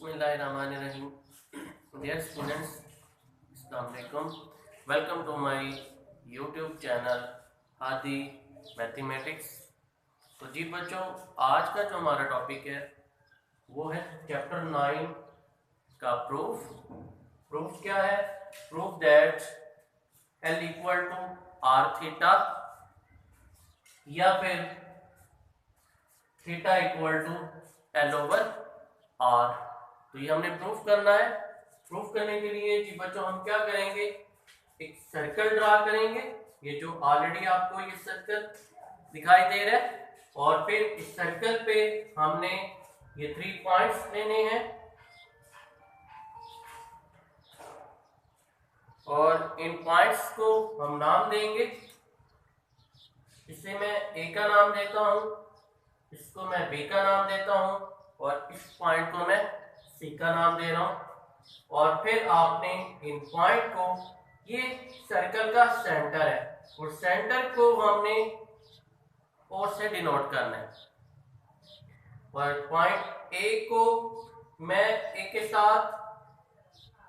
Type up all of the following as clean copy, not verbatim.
बिस्मिल्लाहिर्रहमानिर्रहीम। Dear students, अस्सलाम वालेकुम। Welcome to my YouTube channel Hadi mathematics. तो जी बच्चों, आज का जो हमारा टॉपिक है वो है चैप्टर 9 का प्रूफ क्या है? Proof that L equal to R theta या फिर theta equal to L over R. तो ये हमने प्रूफ करना है। प्रूफ करने के लिए जी बच्चों हम क्या करेंगे, एक सर्कल ड्रा करेंगे। ये जो ऑलरेडी आपको ये सर्कल दिखाई दे रहा है, और फिर इस सर्कल पे हमने ये 3 पॉइंट्स लेने हैं और इन पॉइंट्स को हम नाम देंगे। इसे मैं ए का नाम देता हूं, इसको मैं बी का नाम देता हूं और इस पॉइंट को मैं सी का नाम दे रहा हूं। और फिर आपने इन पॉइंट को, ये सर्कल का सेंटर है और सेंटर को हमने ओ से डिनोट करना है। और पॉइंट ए को मैं ए के साथ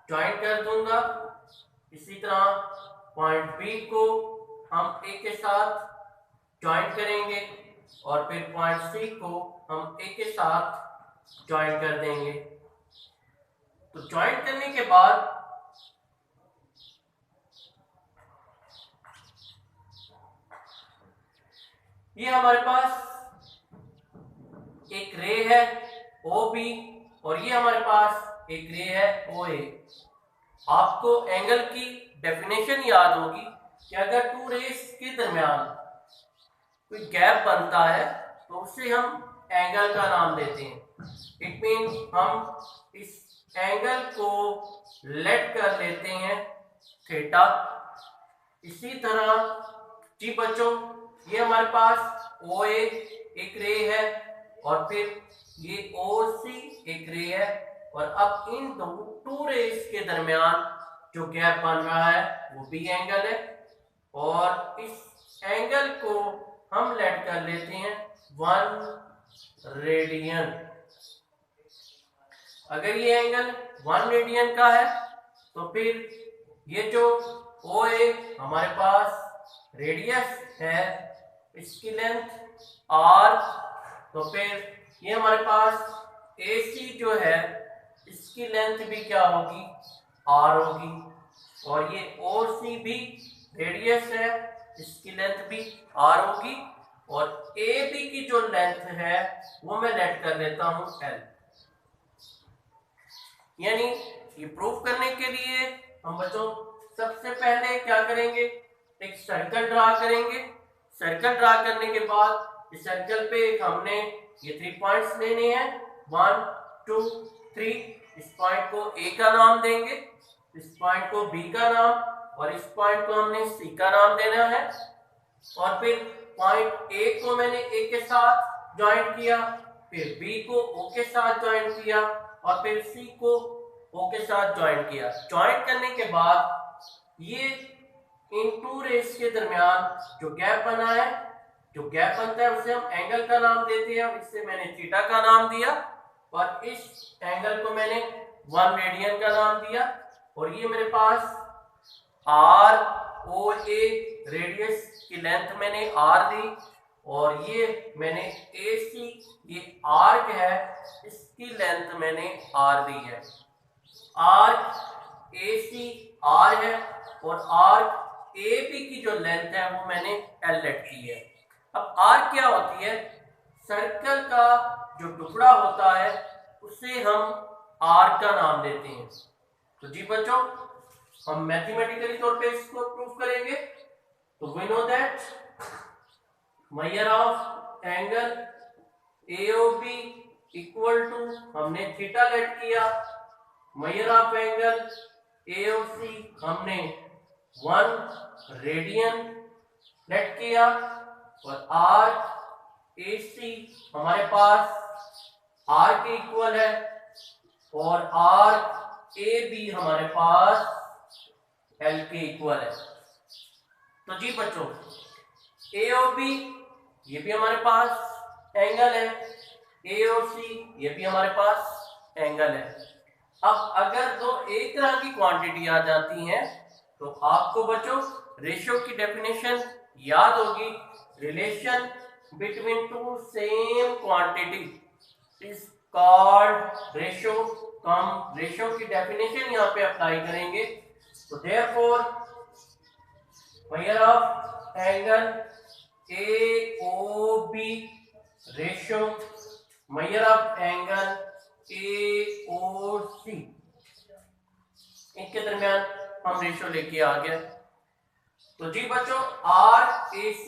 ज्वाइन कर दूंगा। इसी तरह पॉइंट बी को हम ए के साथ ज्वाइन करेंगे और फिर पॉइंट सी को हम ए के साथ ज्वाइन कर देंगे। तो ज्वाइन करने के बाद ये हमारे पास एक रे है ओ बी और ये हमारे पास एक रे है ओ ए। आपको एंगल की डेफिनेशन याद होगी कि अगर टू रेस के दरमियान कोई गैप बनता है तो उसे हम एंगल का नाम देते हैं। इट मीन्स हम इस एंगल को लेट कर लेते हैं थीटा। इसी तरह जी बच्चों, ये हमारे पास ओ ए एक रे है और फिर ये ओ सी एक रे है, और अब इन दो टू रेस के दरमियान जो गैप बन रहा है वो भी एंगल है, और इस एंगल को हम लेट कर लेते हैं 1 रेडियन। अगर ये एंगल 1 रेडियन का है तो फिर ये जो ओ ए हमारे पास रेडियस है, इसकी लेंथ आर, तो फिर ये हमारे पास ए सी जो है इसकी लेंथ भी क्या होगी, आर होगी। और ये ओ सी भी रेडियस है, इसकी लेंथ भी आर होगी। और ए बी की जो लेंथ है वो मैं लेट कर लेता हूं एल। यानी ये प्रूफ करने के लिए हम बच्चों सबसे पहले क्या करेंगे, एक सर्कल ड्रा करेंगे। सर्कल ड्रा करने के बाद इस सर्कल पे हमने ये 3 पॉइंट्स लेने हैं, 1 2 3। इस पॉइंट को ए का नाम देंगे, इस पॉइंट को बी का नाम, और इस पॉइंट को हमने सी का नाम देना है। और फिर पॉइंट ए को मैंने ए के साथ ज्वाइन किया, फिर बी को ओ के साथ ज्वाइन किया और फिर सी को ओ के साथ ज्वाइन किया। ज्वाइन करने के बाद ये इन टू रेस के दरमियान जो गैप बना है, जो गैप बनता है उसे हम एंगल का नाम देते हैं, और इससे मैंने थीटा का नाम दिया, और इस एंगल को मैंने 1 रेडियन का नाम दिया। और ये मेरे पास आर ओ ए रेडियस की लेंथ मैंने आर दी, और ये मैंने ए सी ये आर्क है, इसकी लेंथ मैंने आर दी है। आर्क ए सी आर है और आर्क ए बी की जो लेंथ है वो मैंने एल लेट की है। अब आर क्या होती है, सर्कल का जो टुकड़ा होता है उसे हम आर का नाम देते हैं। तो जी बच्चों, हम मैथमेटिकली तौर पे इसको प्रूफ करेंगे। तो we know that measure of angle AOB equal to, हमने थीटा लेट किया, मेजर ऑफ एंगल एओसी हमने 1 रेडियन लेट किया, और आर एसी हमारे पास आर के इक्वल है, और आर ए बी हमारे पास एल के इक्वल है। तो जी बच्चों, ए और बी ये भी हमारे पास एंगल है, ए और सी ये भी हमारे पास एंगल है। अब अगर दो एक तरह की क्वांटिटी आ जाती हैं तो आपको बच्चों रेशियो की डेफिनेशन याद होगी। Relation between two same quantity is called ratio. तो हम रेशियो की डेफिनेशन यहाँ पे अप्लाई करेंगे। तो therefore major of angle AOB ratio major of angle AOC, इनके दरमियान हम रेशियो लेके आ गए। तो जी बच्चों RAC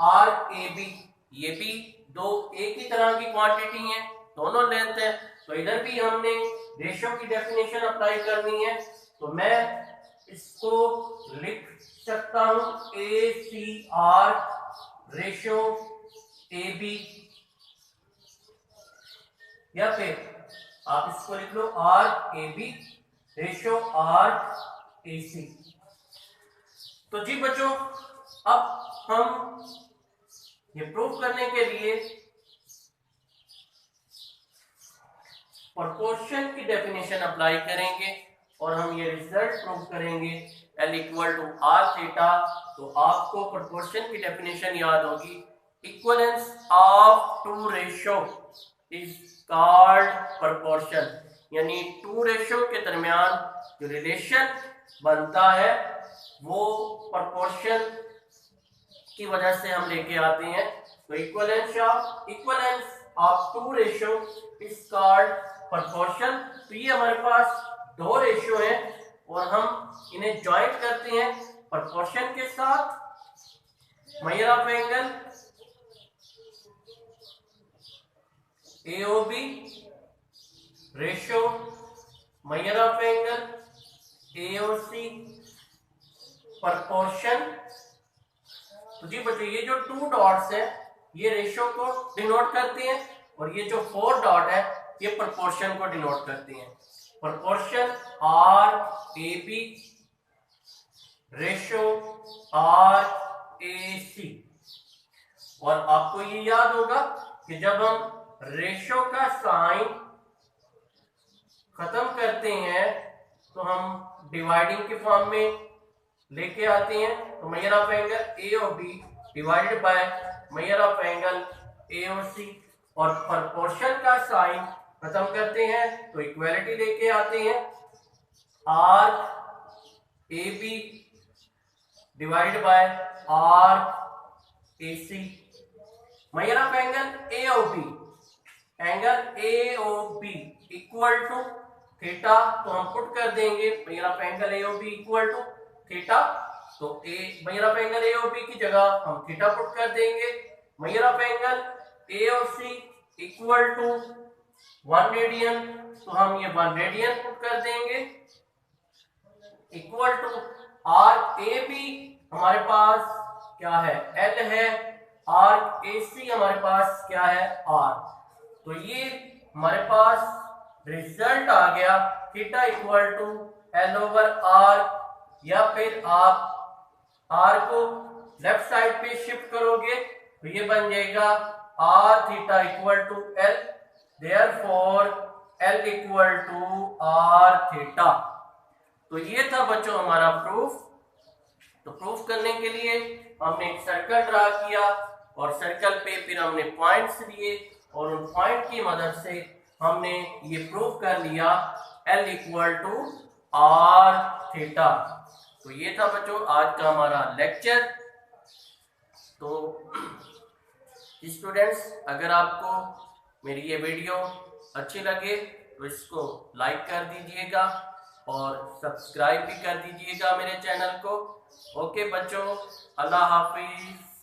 RAB ये भी दो एक ही तरह की क्वांटिटी है, दोनों लेंथ है। तो इधर भी हमने रेशियो की डेफिनेशन अप्लाई करनी है। तो मैं इसको लिख सकता हूं ACR रेशियो AB, या फिर आप इसको लिख लो RAB रेशियो RAC। तो जी बच्चों अब हम ये प्रूव करने के लिए प्रोपोर्शन की डेफिनेशन अप्लाई करेंगे और हम ये रिजल्ट प्रूव करेंगे L equal to R theta. तो आपको प्रोपोर्शन की डेफिनेशन याद होगी। Equivalence of two ratio is called proportion, यानी टू रेशियो के दरमियान जो रिलेशन बनता है वो प्रोपोर्शन की वजह से हम लेके आते हैं। तो equivalence of two ratio is called proportion. तो ये हमारे पास दो रेशियो हैं और हम इन्हें ज्वाइंट करते हैं प्रोपोर्शन के साथ। Major of angle AOB ratio major of angle AOC proportion. तो जी बच्चों ये जो टू डॉट्स है ये रेशियो को डिनोट करते हैं और ये जो फोर डॉट है ये प्रोपोर्शन को डिनोट करते हैं। Proportion RAB ratio RAC। और आपको ये याद होगा कि जब हम रेशियो का साइन खत्म करते हैं तो हम डिवाइडिंग के फॉर्म में लेके आते हैं। तो measure of angle AOB divided by measure of angle AOC, और प्रोपोर्शन का साइन खत्म करते हैं तो इक्वालिटी लेके आते हैं RAB divided by RAC। Measure of angle AOB equal to theta. तो हम पुट कर देंगे measure of angle AOB equal to theta. तो मेजर ऑफ एंगल AOB की जगह हम थीटा पुट कर देंगे। Measure of angle AOC equal to 1 radian, तो हम ये 1 रेडियन पुट कर देंगे इक्वल टू RAB हमारे पास क्या है L है, RAC हमारे पास क्या है R। तो ये हमारे पास रिजल्ट आ गया theta equal to L over R, या फिर आप R को लेफ्ट साइड पे शिफ्ट करोगे तो ये बन जाएगा R theta equal to L, therefore L equal to R theta. तो ये था बच्चों हमारा प्रूफ। तो प्रूफ करने के लिए हमने एक सर्कल ड्रा किया और सर्कल पे फिर हमने पॉइंट्स लिए और उन पॉइंट की मदद से हमने ये प्रूफ कर लिया L equal to R theta. तो ये था बच्चों आज का हमारा लेक्चर। तो स्टूडेंट्स अगर आपको मेरी ये वीडियो अच्छी लगे तो इसको लाइक कर दीजिएगा और सब्सक्राइब भी कर दीजिएगा मेरे चैनल को। ओके बच्चों, अल्लाह हाफिज।